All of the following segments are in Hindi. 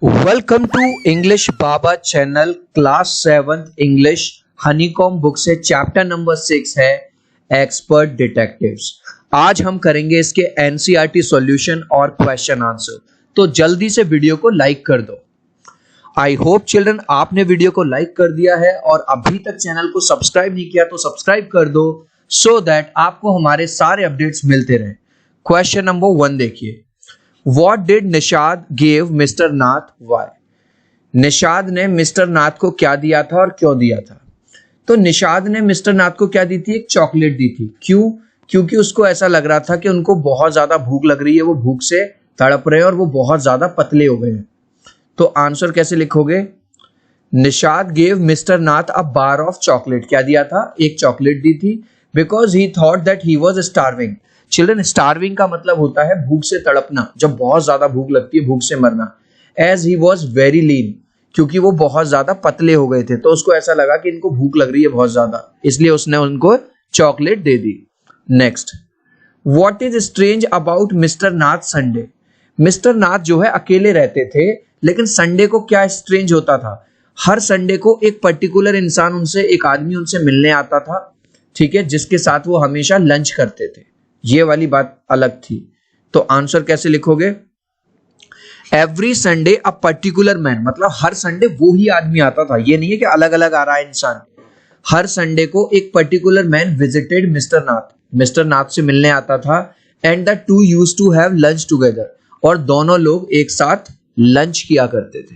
Welcome to English Baba channel class 7th English honeycomb book से चैप्टर नंबर 6 है एक्सपर्ट डिटेक्टिव्स। आज हम करेंगे इसके एनसीईआरटी सॉल्यूशन और क्वेश्चन आंसर। तो जल्दी से वीडियो को लाइक कर दो। आई होप चिल्ड्रन आपने वीडियो को लाइक कर दिया है और अभी तक चैनल को सब्सक्राइब नहीं किया तो सब्सक्राइब कर दो सो दैट आपको हमारे सारे अपडेट्स मिलते रहे। क्वेश्चन नंबर 1 देखिए, What did Nishad gave Mr. Nath why? Nishad ने मिस्टर नाथ को क्या दिया था और क्यों दिया था? तो निषाद ने मिस्टर नाथ को क्या दी थी? एक चॉकलेट दी थी। क्यों? क्योंकि उसको ऐसा लग रहा था कि उनको बहुत ज्यादा भूख लग रही है, वो भूख से तड़प रहे हैं और वो बहुत ज्यादा पतले हो गए हैं। तो आंसर कैसे लिखोगे? Nishad gave mister Nath a bar of chocolate. क्या दिया था? एक चॉकलेट दी थी। Because he thought that he was starving. Children, starving का मतलब होता है भूख से तड़पना, जब बहुत ज्यादा भूख लगती है, भूख से मरना। As he was very lean, क्योंकि वो बहुत ज्यादा पतले हो गए थे तो उसको ऐसा लगा कि इनको भूख लग रही है बहुत ज्यादा, इसलिए उसने उनको चॉकलेट दे दी। Next, what is strange about mister Nath Sunday? Mr Nath जो है अकेले रहते थे, लेकिन संडे को क्या स्ट्रेंज होता था? हर संडे को एक पर्टिकुलर इंसान उनसे, एक आदमी उनसे मिलने आता था, ठीक है, जिसके साथ वो हमेशा लंच करते थे। ये वाली बात अलग थी। तो आंसर कैसे लिखोगे? Every Sunday a particular man, मतलब हर संडे वो ही आदमी आता था, ये नहीं है कि अलग अलग आ रहा है इंसान। हर संडे को एक particular man visited mister Nath, mister Nath से मिलने आता था। And the two used to have lunch together, और दोनों लोग एक साथ लंच किया करते थे।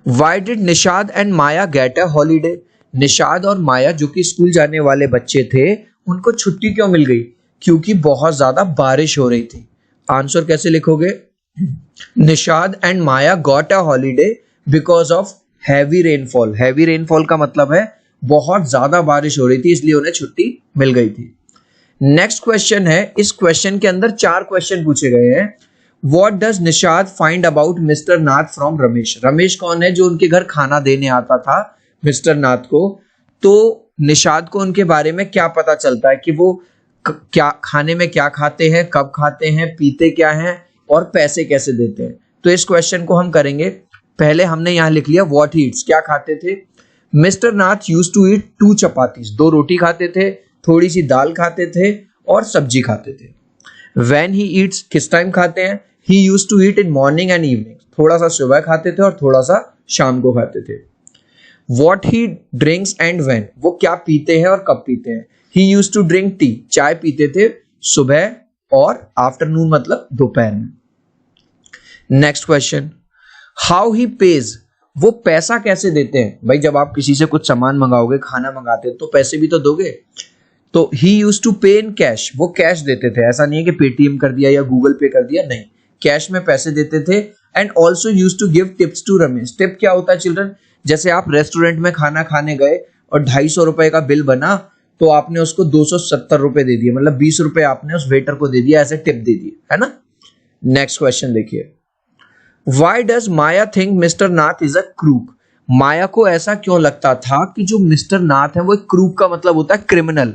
Why did Nishad and Maya get a holiday? Nishad और माया जो कि स्कूल जाने वाले बच्चे थे, उनको छुट्टी क्यों मिल गई? क्योंकि बहुत ज्यादा बारिश हो रही थी। आंसर कैसे लिखोगे? Nishad and Maya got a holiday because of heavy rainfall. Heavy rainfall का मतलब है बहुत ज्यादा बारिश हो रही थी, इसलिए उन्हें छुट्टी मिल गई थी। नेक्स्ट क्वेश्चन है, इस क्वेश्चन के अंदर 4 क्वेश्चन पूछे गए हैं। What does Nishad find about mister Nath from Ramesh? Ramesh कौन है? जो उनके घर खाना देने आता था मिस्टर नाथ को। तो निषाद को उनके बारे में क्या पता चलता है कि वो क्या खाने में क्या खाते हैं, कब खाते हैं, पीते क्या हैं और पैसे कैसे देते हैं? तो इस क्वेश्चन को हम करेंगे। पहले हमने यहां लिख लिया व्हाट ही ईट्स, क्या खाते थे? Mister Nath used to eat 2 chapatis, 2 रोटी खाते थे, थोड़ी सी दाल खाते थे और सब्जी खाते थे। व्हेन ही ईट्स, किस टाइम खाते हैं? He used to eat in morning and evening, थोड़ा सा सुबह खाते थे और थोड़ा सा शाम को खाते थे। What he drinks and when, वो क्या पीते हैं और कब पीते हैं? He used to drink tea, चाय पीते थे सुबह और आफ्टरनून मतलब दोपहर में। Next question, how he pays, वो पैसा कैसे देते हैं? भाई जब आप किसी से कुछ सामान मंगाओगे, खाना मंगाते तो पैसे भी तो दोगे। तो he used to pay in cash, वो कैश देते थे, ऐसा नहीं है कि पेटीएम कर दिया या गूगल पे कर दिया, नहीं, कैश में पैसे देते थे। And also used to give tips to Ramesh. Tip क्या होता है चिल्ड्रन? जैसे आप रेस्टोरेंट में खाना खाने गए और 250 रुपए का बिल बना, तो आपने उसको 270 रुपए दे दिए, मतलब 20 रुपए आपने उस वेटर को दे दिया, ऐसे टिप दे दी, है ना। नेक्स्ट क्वेश्चन देखिए, why does Maya think Mr Nath is a crook? Maya को ऐसा क्यों लगता था कि जो मिस्टर नाथ है वो एक क्रूक का मतलब होता है क्रिमिनल,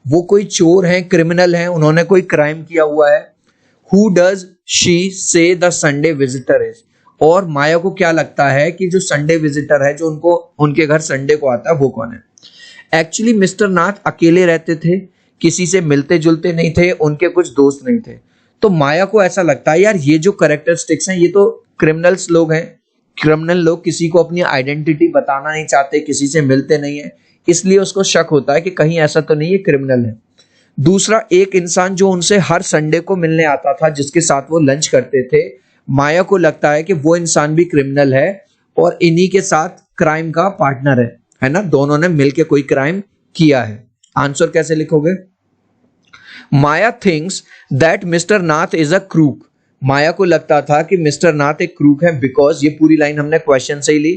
वो कोई चोर है, क्रिमिनल है, उन्होंने कोई क्राइम किया हुआ है। हु डज शी से द संडे विजिटर इज? और माया को क्या लगता है कि जो संडे विजिटर है, जो उनको उनके घर संडे को आता है, वो कौन है? एक्चुअली मिस्टर नाथ अकेले रहते थे, किसी से मिलते जुलते नहीं थे, उनके कुछ दोस्त नहीं थे। तो माया को ऐसा लगता है यार ये जो कैरेक्टरिस्टिक्स हैं ये तो क्रिमिनल्स लोग हैं, क्रिमिनल लोग किसी को अपनी आइडेंटिटी बताना नहीं चाहते, किसी से मिलते नहीं है, इसलिए उसको शक होता है कि कहीं ऐसा तो नहीं है क्रिमिनल है। दूसरा, एक इंसान जो उनसे हर संडे को मिलने आता था, जिसके साथ वो लंच करते थे, माया को लगता है कि वो इंसान भी क्रिमिनल है और इन्हीं के साथ क्राइम का पार्टनर है ना, दोनों ने मिलकर कोई क्राइम किया है। आंसर कैसे लिखोगे? Maya thinks that mister Nath is a crook. Maya को लगता था कि मिस्टर नाथ एक क्रूक है, बिकॉज, ये पूरी लाइन हमने क्वेश्चन से ही ली,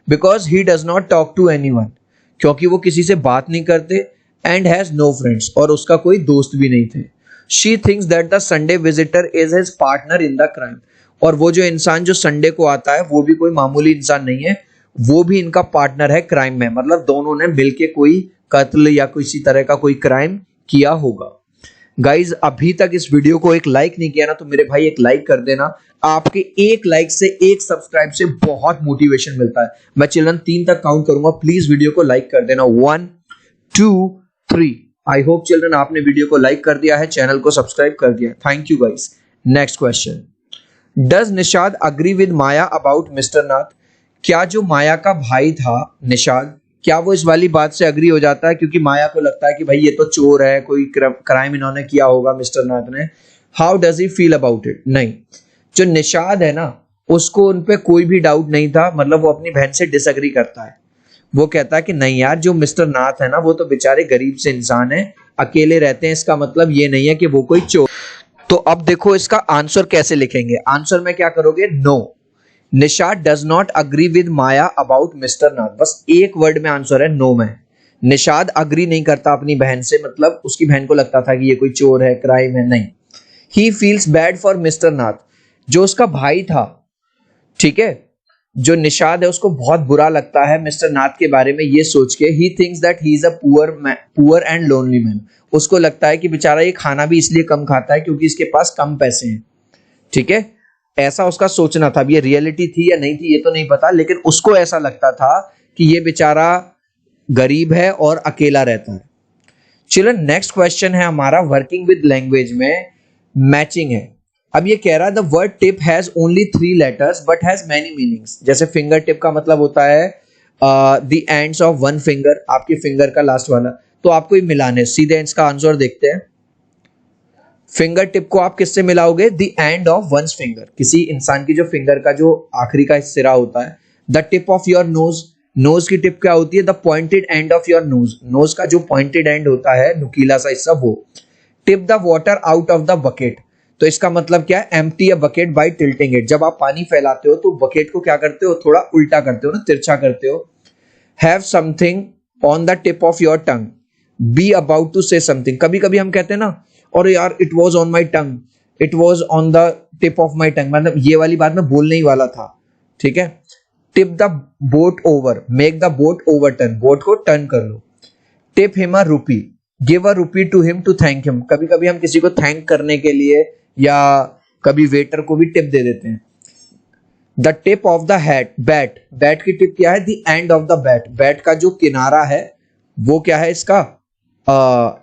because he does not talk to anyone, क्योंकि वो किसी से बात नहीं करते, एंड हैज नो फ्रेंड्स, और उसका कोई दोस्त भी नहीं थे। She thinks that the Sunday visitor is his partner in the crime, और वो जो इंसान जो संडे को आता है वो भी कोई मामूली इंसान नहीं है, वो भी इनका पार्टनर है क्राइम में, मतलब दोनों ने मिलके कोई कत्ल या किसी तरह का कोई क्राइम किया होगा। गाइज अभी तक इस वीडियो को एक लाइक नहीं किया ना, तो मेरे भाई एक लाइक कर देना। आपके एक लाइक से, एक सब्सक्राइब से बहुत मोटिवेशन मिलता है। मैं चिल्ड्रन 3 तक काउंट करूंगा, प्लीज वीडियो को लाइक कर देना। 1 2 3। आई होप चिल्ड्रन आपने वीडियो को लाइक कर दिया है, चैनल को सब्सक्राइब कर दिया है। Thank you guys. Next question, does Nishad agree with Maya about mister Nath? क्या जो माया का भाई था निशाद, क्या वो इस वाली बात से अग्री हो जाता है? क्योंकि माया को लगता है कि भाई ये तो चोर है, कोई क्राइम इन्होंने किया होगा मिस्टर नाथ ने। How does he feel about it? नहीं, जो निशाद है ना, उसको उन पे कोई भी डाउट नहीं था। मतलब वो अपनी बहन से डिसएग्री करता है। वो कहता है कि नहीं यार, जो मिस्टर नाथ है ना, वो तो बेचारे गरीब से इंसान है, अकेले रहते हैं, इसका मतलब ये नहीं है कि वो कोई चोर। तो अब देखो इसका आंसर कैसे लिखेंगे। आंसर में क्या करोगे? No, Nishad does not agree with Maya about mister Nath. बस एक वर्ड में आंसर है, नो में। निशाद अग्री नहीं करता अपनी बहन से, मतलब उसकी बहन को लगता था कि ये कोई चोर है, क्राइम है, नहीं। He feels bad for mister Nath, जो उसका भाई था, ठीक है, जो निशाद है, उसको बहुत बुरा लगता है मिस्टर नाथ के बारे में ये सोच के। He thinks that he is a poor and lonely man. उसको लगता है कि बेचारा ये खाना भी इसलिए कम खाता है क्योंकि इसके पास कम पैसे हैं, ठीक है। ऐसा उसका सोचना था। अब ये रियलिटी थी या नहीं थी ये तो नहीं पता, लेकिन उसको ऐसा लगता था कि ये बेचारा गरीब है और अकेला रहता है। चलो नेक्स्ट क्वेश्चन है हमारा वर्किंग विद लैंग्वेज में मैचिंग है। अब ये कह रहा है the word tip has only 3 letters but has many meanings. जैसे फिंगर टिप का मतलब होता है the ends of one finger, आपके फिंगर का लास्ट वाला। तो आपको ये मिलाने, सीधे इसका आंसर देखते हैं। फिंगर टिप को आप किससे मिलाओगे? The end of one's finger, किसी इंसान की जो फिंगर का जो आखिरी का सिरा होता है। The tip of your nose, nose की टिप क्या होती है? The pointed end of your nose, nose का जो पॉइंटेड एंड होता है, नुकीला सा हिस्सा, वो। Tip the water out of the bucket, तो इसका मतलब क्या है? Empty a bucket by tilting it. जब आप पानी फैलाते हो तो बकेट को क्या करते हो? थोड़ा उल्टा करते हो ना, तिरछा करते हो। Have something on the tip of your tongue, be about to say something. कभी कभी हम कहते हैं ना, और यार it was on my tongue, it was on the tip of my tongue, मतलब ये वाली बात मैं बोलने ही वाला था, ठीक है। Tip the boat over, make the boat over turn, boat को टर्न कर लो। Tip him a rupee, give a rupee to him to thank him. कभी कभी हम किसी को थैंक करने के लिए या कभी वेटर को भी टिप दे देते हैं। The tip of the hat, bat, bat की टिप क्या है? The end of the bat, bat का जो किनारा है वो क्या है? इसका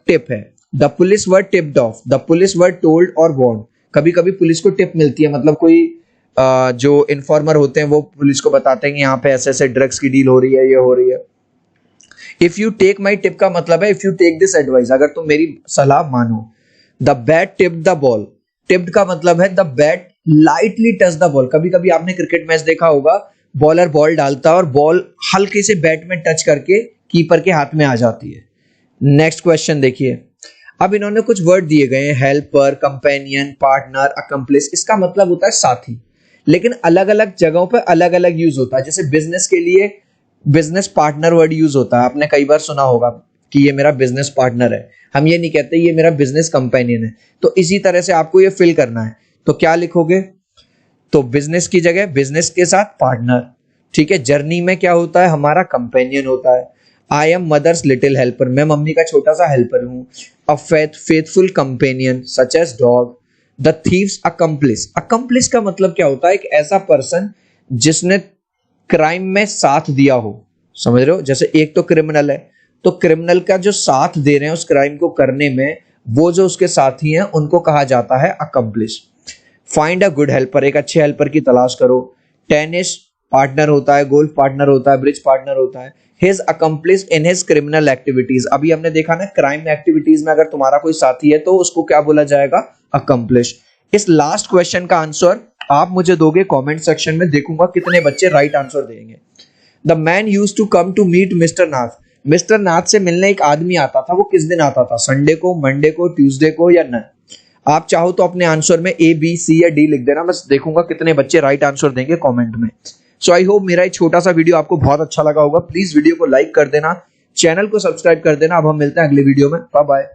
टिप है। The police were tipped of, the police were told और वार्न। कभी कभी पुलिस को टिप मिलती है, मतलब कोई जो इन्फॉर्मर होते हैं वो पुलिस को बताते हैं कि यहाँ पे ऐसे ऐसे ड्रग्स की डील हो रही है, ये हो रही है। If you take my tip का मतलब है if you take this advice, अगर तुम मेरी सलाह मानो। The bat tipped the ball, tipped का मतलब है the bat lightly touch the ball. कभी कभी आपने क्रिकेट मैच देखा होगा, बॉलर बॉल डालता है और बॉल हल्के से बैट में टच करके कीपर के हाथ में आ जाती है। नेक्स्ट क्वेश्चन देखिए। अब इन्होंने कुछ वर्ड दिए गए हैं, हेल्पर, कंपेनियन, पार्टनर, अकम्प्लिस। इसका मतलब होता है साथी, लेकिन अलग अलग जगहों पर अलग अलग यूज होता है। जैसे बिजनेस के लिए बिजनेस पार्टनर वर्ड यूज होता है, आपने कई बार सुना होगा कि ये मेरा बिजनेस पार्टनर है। हम ये नहीं कहते ये मेरा बिजनेस कंपेनियन है। तो इसी तरह से आपको ये फिल करना है। तो क्या लिखोगे? तो बिजनेस की जगह बिजनेस के साथ पार्टनर, ठीक है। जर्नी में क्या होता है? हमारा कंपेनियन होता है। I am mother's little helper, मैं मम्मी का छोटा सा हेल्पर हूँ। A faithful companion such as dog. The thief's accomplice, accomplice का मतलब क्या होता है? एक ऐसा पर्सन जिसने क्राइम में साथ दिया हो, समझ रहे हो। जैसे एक तो क्रिमिनल है, तो क्रिमिनल का जो साथ दे रहे हैं उस क्राइम को करने में, वो जो उसके साथी हैं उनको कहा जाता है accomplish. Find a good helper, एक अच्छे हेल्पर की तलाश करो। टेनिस पार्टनर होता है, गोल्फ पार्टनर होता है, ब्रिज पार्टनर होता है। His accomplish in his criminal activities, अभी हमने देखा ना क्राइम एक्टिविटीज में अगर तुम्हारा कोई साथी है तो उसको क्या बोला जाएगा? अकम्प्लिश। इस लास्ट क्वेश्चन का आंसर आप मुझे दोगे कमेंट सेक्शन में, देखूंगा कितने बच्चे राइट आंसर देंगे। The man used to come to meet mister Nath, mister Nath से मिलने एक आदमी आता था, वो किस दिन आता था? संडे को, मंडे को, ट्यूसडे को या न? आप चाहो तो अपने आंसर में ए, बी, सी या डी लिख देना, बस देखूंगा कितने बच्चे राइट आंसर देंगे कमेंट में। सो आई होप मेरा एक छोटा सा वीडियो आपको बहुत अच्छा लगा होगा। प्लीज वीडियो को लाइक कर देना, चैनल को सब्सक्राइब कर देना। अब हम मिलते हैं अगले वीडियो में। Bye bye.